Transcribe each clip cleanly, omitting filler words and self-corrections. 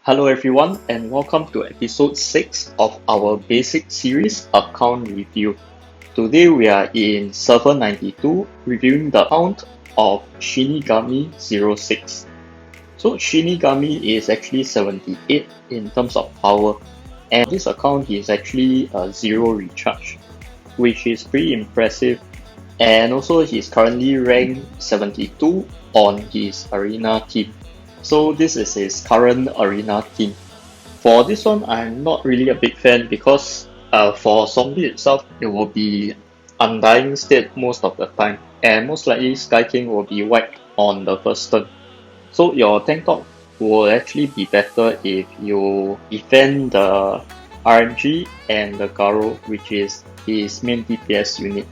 Hello everyone and welcome to episode 6 of our basic series account review. Today we are in server 92 reviewing the account of Shinigami06. So Shinigami is actually 78 in terms of power, and this account is actually a 0 recharge, which is pretty impressive, and also he's currently ranked 72 on his arena team. So this is his current arena team. For this one, I'm not really a big fan because for zombie itself, it will be undying state most of the time, and most likely Sky King will be wiped on the first turn. So your tank top will actually be better if you defend the RNG and the Garo, which is his main DPS unit.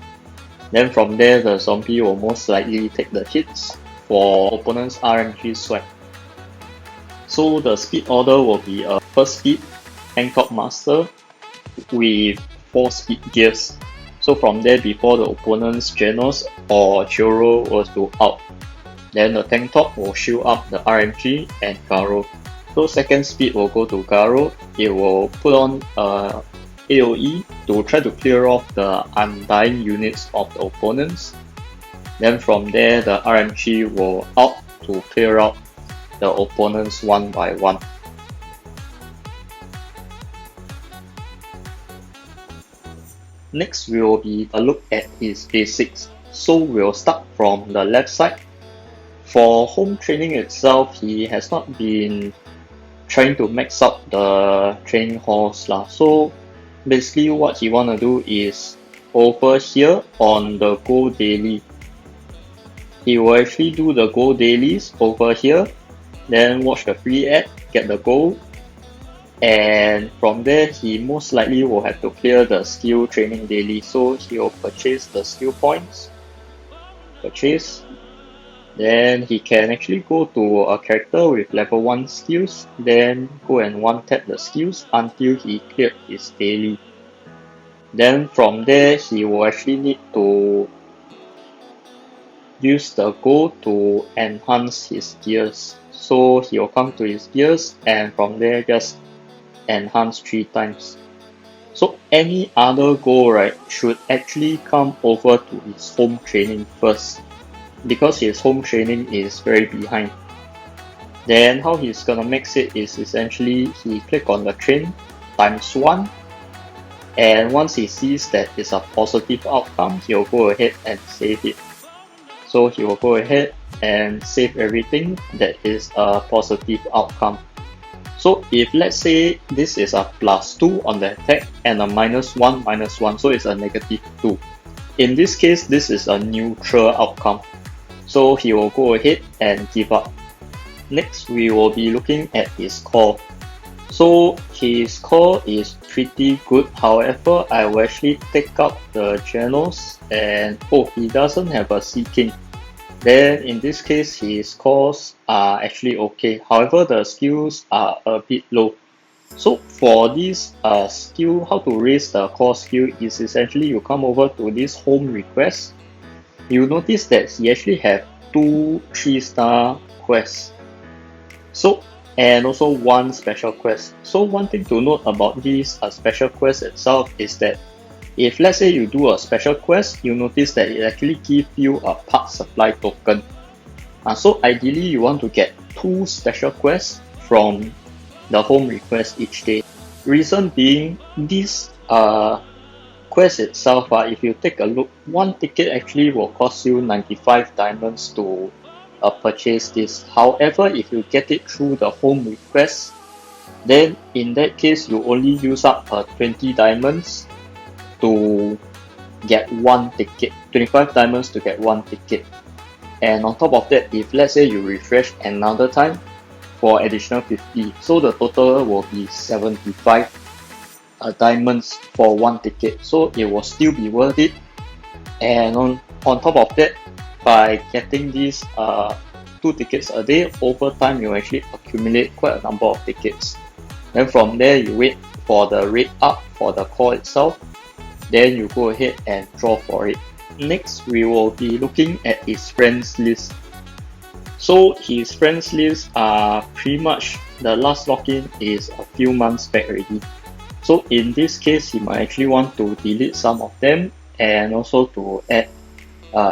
Then from there, the zombie will most likely take the hits for opponent's RNG swipe. So the speed order will be a first speed tank top master with 4 speed gears. So from there, before the opponent's Genos or Choro was to out, then the tank top will shield up the RNG and Garo. So second speed will go to Garo. It will put on AoE to try to clear off the undying units of the opponents. Then from there, the RNG will out to clear out the opponents one by one. Next, we will be a look at his basics. So we'll start from the left side. For home training itself, he has not been trying to max out the training halls lah. So basically what he wanna do is over here on the gold daily. He will actually do the gold dailies over here, then watch the free ad, get the gold, and from there he most likely will have to clear the skill training daily. So he will purchase the skill points, purchase, then he can actually go to a character with level 1 skills, then go and one tap the skills until he cleared his daily. Then from there he will actually need to use the gold to enhance his gears. So he will come to his gears and from there just enhance 3 times. So any other goal, right, should actually come over to his home training first, because his home training is very behind. Then how he's gonna max it is essentially he click on the train ×1, and once he sees that it's a positive outcome, he'll go ahead and save it. So he will go ahead and save everything that is a positive outcome. So if let's say this is a +2 on the attack and a -1, so it's a -2. In this case, this is a neutral outcome. So he will go ahead and give up. Next, we will be looking at his core. So his core is pretty good. However, I will actually take out the Genos, and he doesn't have a Sea King. Then in this case, his cores are actually okay. However, the skills are a bit low. So for this skill, how to raise the core skill is essentially you come over to this home request. You notice that he actually have 2 3-star quests. So and also 1 special quest. So one thing to note about this special quest itself is that if let's say you do a special quest, you notice that it actually gives you a part supply token. So ideally you want to get 2 special quests from the home request each day. Reason being, this quest itself, if you take a look, 1 ticket actually will cost you 95 diamonds to purchase this. However, if you get it through the home request, then in that case you only use up 20 diamonds to get 1 ticket, 25 diamonds to get 1 ticket. And on top of that, if let's say you refresh another time for additional 50, so the total will be 75 diamonds for 1 ticket. So it will still be worth it. And on top of that, by getting these 2 tickets a day, over time you actually accumulate quite a number of tickets. Then from there you wait for the rate up for the core itself, then you go ahead and draw for it. Next, we will be looking at his friends list. So his friends list are pretty much the last login is a few months back already. So in this case, he might actually want to delete some of them and also to add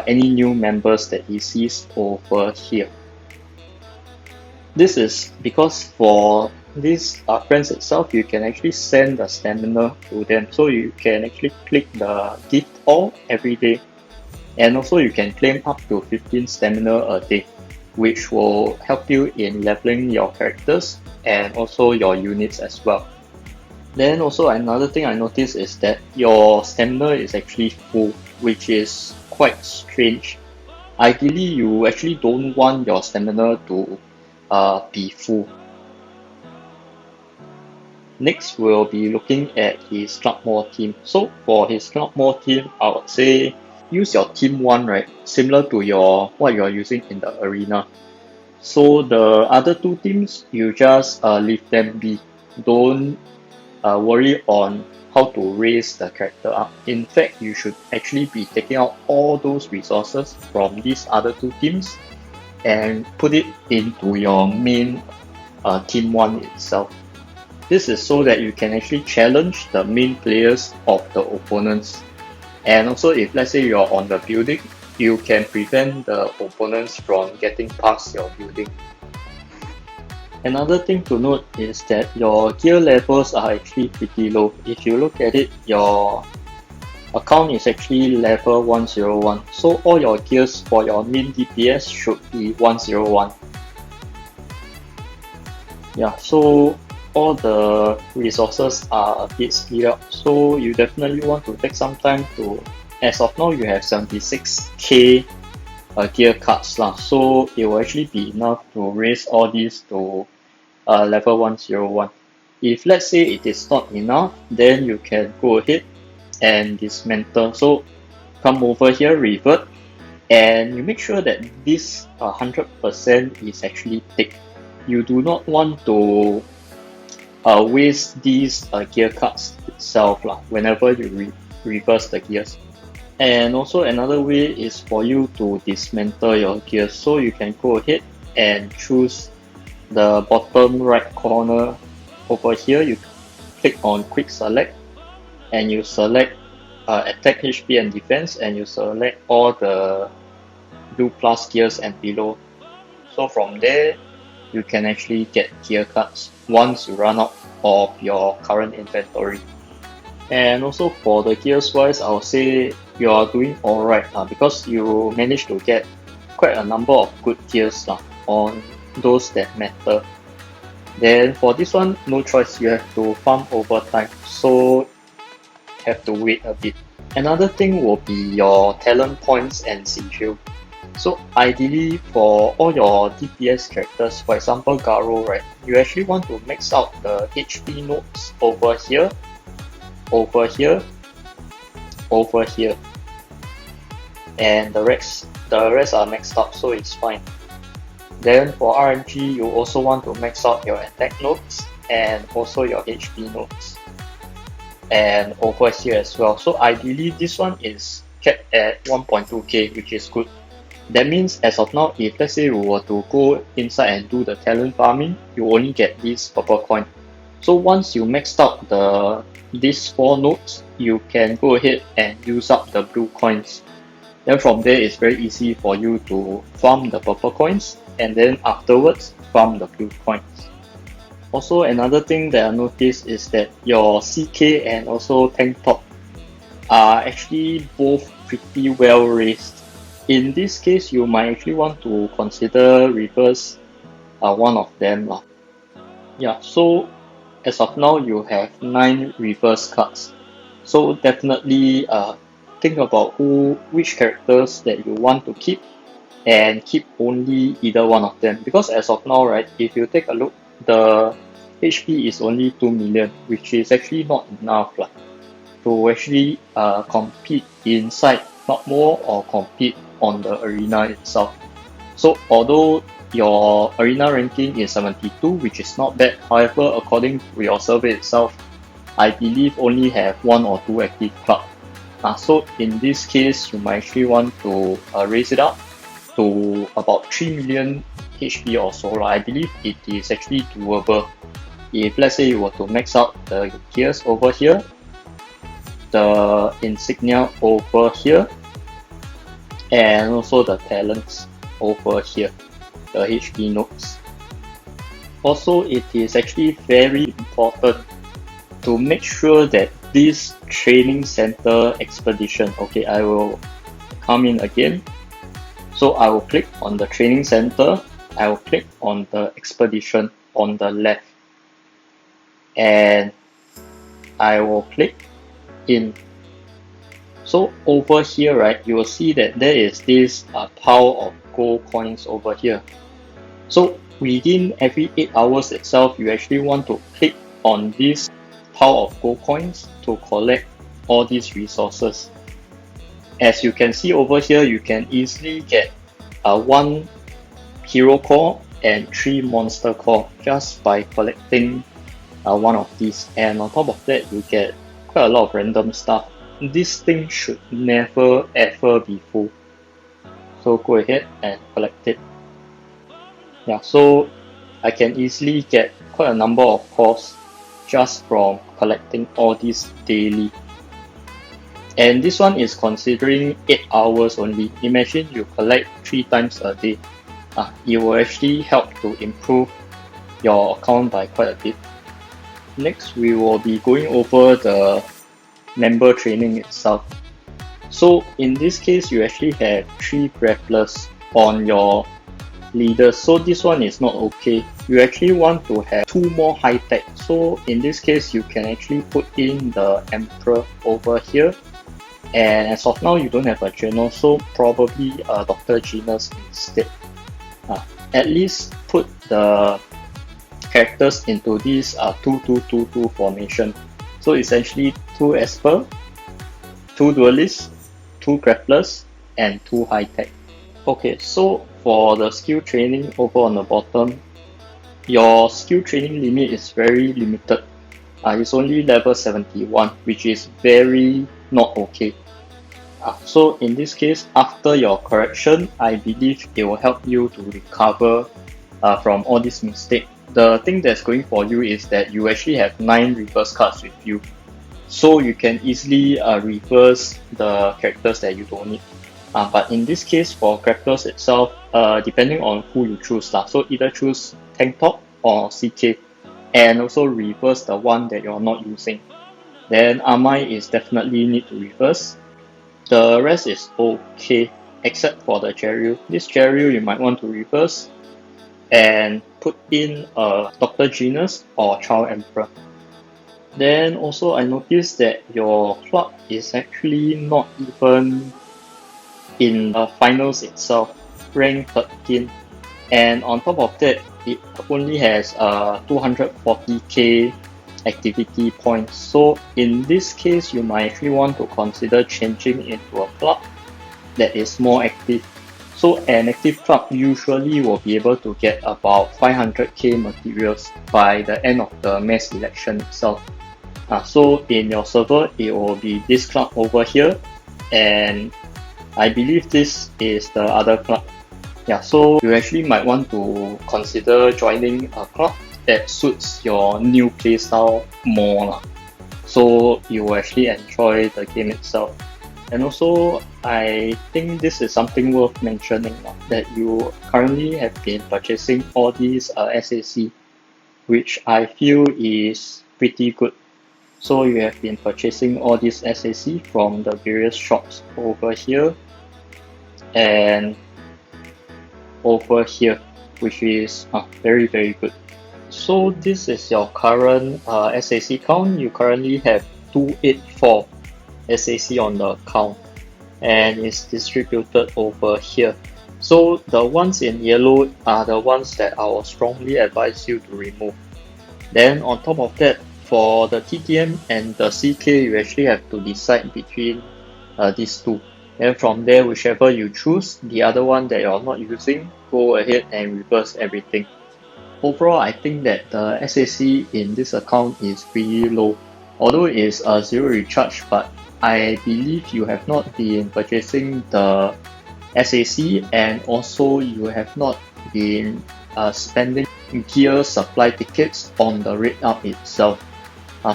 any new members that he sees over here. This is because for these friends itself, you can actually send the stamina to them. So you can actually click the gift all every day, and also you can claim up to 15 stamina a day, which will help you in leveling your characters and also your units as well. Then also another thing I noticed is that your stamina is actually full, which is quite strange. Ideally, you actually don't want your stamina to be full. Next, we'll be looking at his Club More team. So for his Club More team, I would say use your team 1, right? Similar to what you're using in the arena. So the other two teams, you just leave them be. Don't worry on how to raise the character up. In fact, you should actually be taking out all those resources from these other two teams and put it into your main team 1 itself. This is so that you can actually challenge the main players of the opponents. And also if let's say you're on the building, you can prevent the opponents from getting past your building. Another thing to note is that your gear levels are actually pretty low. If you look at it, your account is actually level 101. So all your gears for your main DPS should be 101. Yeah, so all the resources are a bit split up. So you definitely want to take some time to, as of now you have 76k gear cards lah. So it will actually be enough to raise all these to level 101. If let's say it is not enough, then you can go ahead and dismantle. So come over here, revert, and you make sure that this 100% is actually ticked. You do not want to waste these gear cards itself whenever you reverse the gears. And also another way is for you to dismantle your gears. So you can go ahead and choose the bottom right corner over here. You click on quick select and you select attack, HP and defense, and you select all the blue plus gears and below. So from there you can actually get gear cards once you run out of your current inventory. And also for the gears wise, I'll say you are doing alright because you managed to get quite a number of good gears on those that matter. Then for this one, no choice, you have to farm over time, so have to wait a bit. Another thing will be your talent points and sigil. So ideally for all your DPS characters, for example Garo, right, you actually want to max out the HP nodes over here, over here, over here, and the rest are maxed out, so it's fine. Then for RNG, you also want to max out your attack nodes and also your HP nodes, and over here as well. So ideally this one is kept at 1.2k, which is good. That means as of now, if let's say you were to go inside and do the talent farming, you only get this purple coin. So once you maxed out these 4 nodes, you can go ahead and use up the blue coins. Then from there, it's very easy for you to farm the purple coins and then afterwards farm the blue coins. Also, another thing that I noticed is that your CK and also tank top are actually both pretty well raised. In this case, you might actually want to consider reverse one of them. Yeah, so as of now, you have 9 reverse cards. So definitely think about which characters that you want to keep and keep only either one of them. Because as of now, right, if you take a look, the HP is only 2 million, which is actually not enough to actually compete inside not more or compete on the arena itself. So although your arena ranking is 72, which is not bad, however, according to your survey itself, I believe only have 1 or 2 active clubs. So in this case, you might actually want to raise it up to about 3 million HP or so, I believe it is actually doable. If let's say you were to max out the gears over here, the insignia over here, and also the talents over here, the HP notes. Also, it is actually very important to make sure that this training center expedition, okay, I will come in again. So I will click on the training center, I will click on the expedition on the left, and I will click in. So over here, right, you will see that there is this pile of gold coins over here. So within every 8 hours itself, you actually want to click on this pile of gold coins to collect all these resources. As you can see over here, you can easily get 1 hero core and 3 monster core just by collecting one of these, and on top of that you get quite a lot of random stuff. This thing should never ever be full, so go ahead and collect it. Yeah, so I can easily get quite a number of cores just from collecting all these daily. And this one is considering 8 hours only. Imagine you collect 3 times a day. It will actually help to improve your account by quite a bit. Next, we will be going over the member training itself. So in this case, you actually have 3 grapplers on your leaders. So this one is not okay. You actually want to have 2 more high tech. So in this case, you can actually put in the Emperor over here. And as of now, you don't have a general, so probably Dr. Genus instead. At least put the characters into this 2-2-2-2 formation. So essentially 2 Esper, 2 Duelists, 2 Grapplers, and 2 High Tech. Okay, so for the skill training over on the bottom, your skill training limit is very limited. It's only level 71, which is very not okay. So in this case, after your correction, I believe it will help you to recover from all these mistakes. The thing that's going for you is that you actually have 9 reverse cards with you, so you can easily reverse the characters that you don't need. But in this case, for characters itself, depending on who you choose, so either choose Tank Top or CK, and also reverse the one that you're not using. Then Amai is definitely need to reverse. The rest is okay, except for the Cheryl. This Cheryl you might want to reverse and put in a Dr. Genus or Child Emperor. Then also I noticed that your club is actually not even in the finals itself, rank 13, and on top of that it only has 240k activity points. So in this case, you might actually want to consider changing into a club that is more active. So an active club usually will be able to get about 500k materials by the end of the mass election itself. So in your server, it will be this club over here, and I believe this is the other club. Yeah, so you actually might want to consider joining a club that suits your new playstyle more, so you will actually enjoy the game itself. And also, I think this is something worth mentioning, that you currently have been purchasing all these SAC, which I feel is pretty good. So you have been purchasing all these SAC from the various shops over here and over here, which is very good. So this is your current SAC count. You currently have 284 SAC on the account, and it's distributed over here. So the ones in yellow are the ones that I will strongly advise you to remove. Then on top of that, for the TTM and the CK, you actually have to decide between these two. And from there, whichever you choose, the other one that you're not using, go ahead and reverse everything. Overall, I think that the SAC in this account is pretty low. Although it is a 0 recharge, but I believe you have not been purchasing the SAC, and also you have not been spending gear supply tickets on the rate up itself.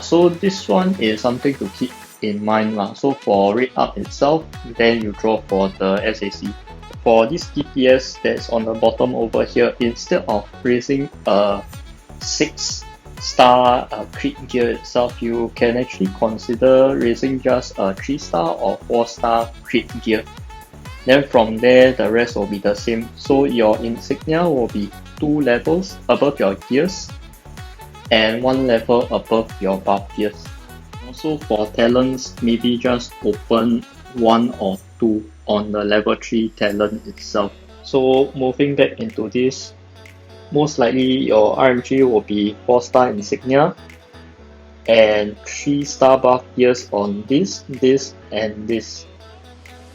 So this one is something to keep in mind lah. So for rate up itself, then you draw for the SAC. For this DPS that's on the bottom over here, instead of raising a 6-star crit gear itself, you can actually consider raising just a 3-star or 4-star crit gear. Then from there, the rest will be the same. So your insignia will be 2 levels above your gears and 1 level above your buff gears. Also for talents, maybe just open 1 or 2 on the level 3 talent itself. So moving back into this, most likely your RMG will be 4-star insignia and 3-star buff gears on this, and this.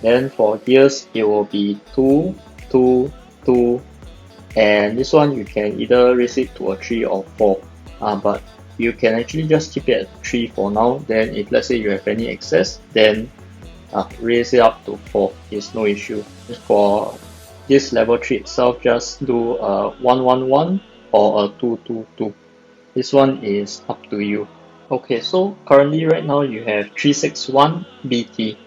Then for gears, it will be 2, 2, 2, and this one you can either raise it to a 3 or 4. But you can actually just keep it at 3 for now. Then if let's say you have any excess, then raise it up to 4. It's no issue. For this level 3 itself, just do a 1, 1, 1 or a 2, 2, 2. This one is up to you. Okay, so currently right now you have 361 BT.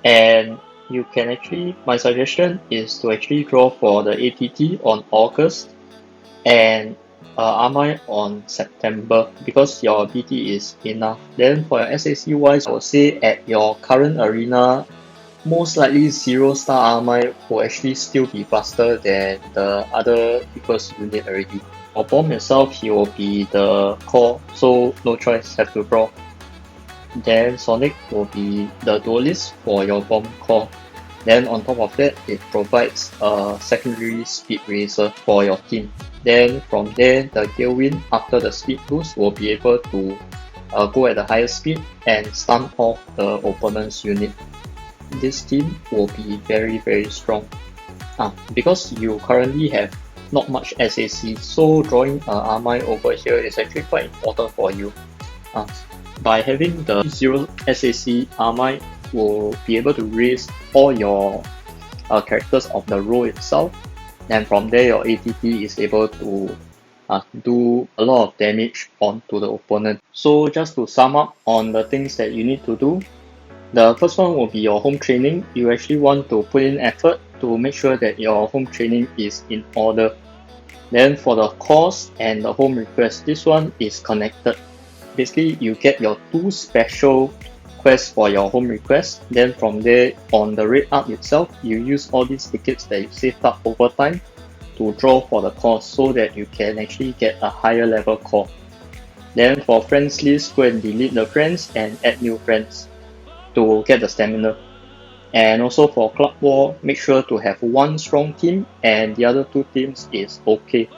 And you can actually, my suggestion is to actually draw for the ATT on August and Amai on September, because your BT is enough. Then for your SAC wise, I would say at your current arena, most likely 0-star Amai will actually still be faster than the other people's unit already. For Bomb itself, he will be the core, so no choice, have to draw. Then Sonic will be the duelist for your bomb core. Then on top of that, it provides a secondary speed raiser for your team. Then from there, the Gale after the speed boost will be able to go at the highest speed and stun off the opponent's unit. This team will be very strong. Because you currently have not much SAC, so drawing Amai over here is actually quite important for you. By having the 0 SAC, Amai will be able to raise all your characters of the row itself, and from there your ATT is able to do a lot of damage onto the opponent. So just to sum up on the things that you need to do, the first one will be your home training. You actually want to put in effort to make sure that your home training is in order. Then for the course and the home request, this one is connected. Basically, you get your 2 special quests for your home request. Then from there, on the rate up itself, you use all these tickets that you saved up over time to draw for the course, so that you can actually get a higher level core. Then for friends list, go and delete the friends and add new friends to get the stamina. And also for Club War, make sure to have 1 strong team and the other 2 teams is okay.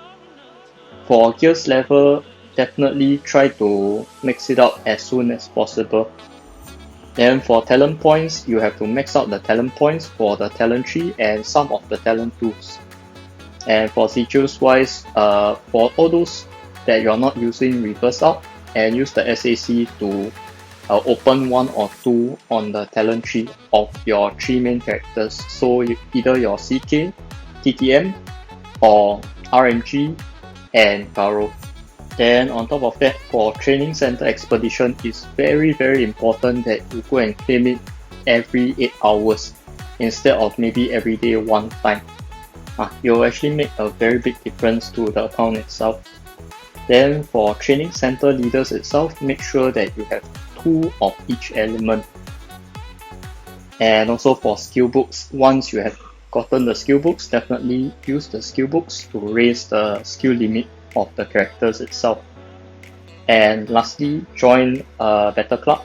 For gears level, definitely try to max it out as soon as possible. Then for talent points, you have to max out the talent points for the talent tree and some of the talent tools. And for sigils wise, for all those that you're not using, reverse out and use the SAC to open 1 or 2 on the talent tree of your 3 main characters. So either your CK, TTM, or RMG and Garo. Then on top of that, for training center expedition, it's very important that you go and claim it every 8 hours instead of maybe every day 1 time. It will actually make a very big difference to the account itself. Then for training center leaders itself, make sure that you have 2 of each element. And also for skill books, once you have gotten the skill books, definitely use the skill books to raise the skill limit of the characters itself. And lastly, join a battle club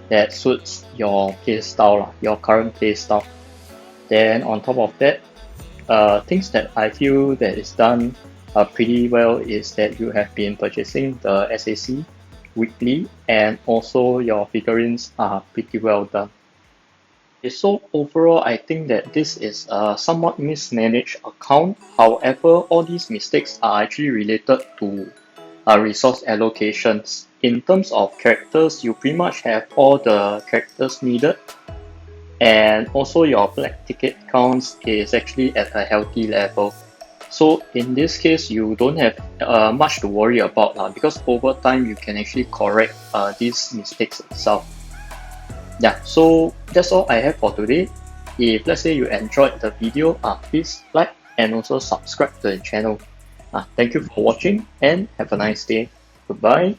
that suits your playstyle, your current playstyle. Then on top of that, things that I feel that is done pretty well is that you have been purchasing the SAC weekly, and also your figurines are pretty well done. So overall, I think that this is a somewhat mismanaged account. However, all these mistakes are actually related to resource allocations. In terms of characters, you pretty much have all the characters needed, and also your black ticket counts is actually at a healthy level. So in this case, you don't have much to worry about because over time you can actually correct these mistakes itself. Yeah, so that's all I have for today. If let's say you enjoyed the video, please like and also subscribe to the channel. Thank you for watching and have a nice day. Goodbye.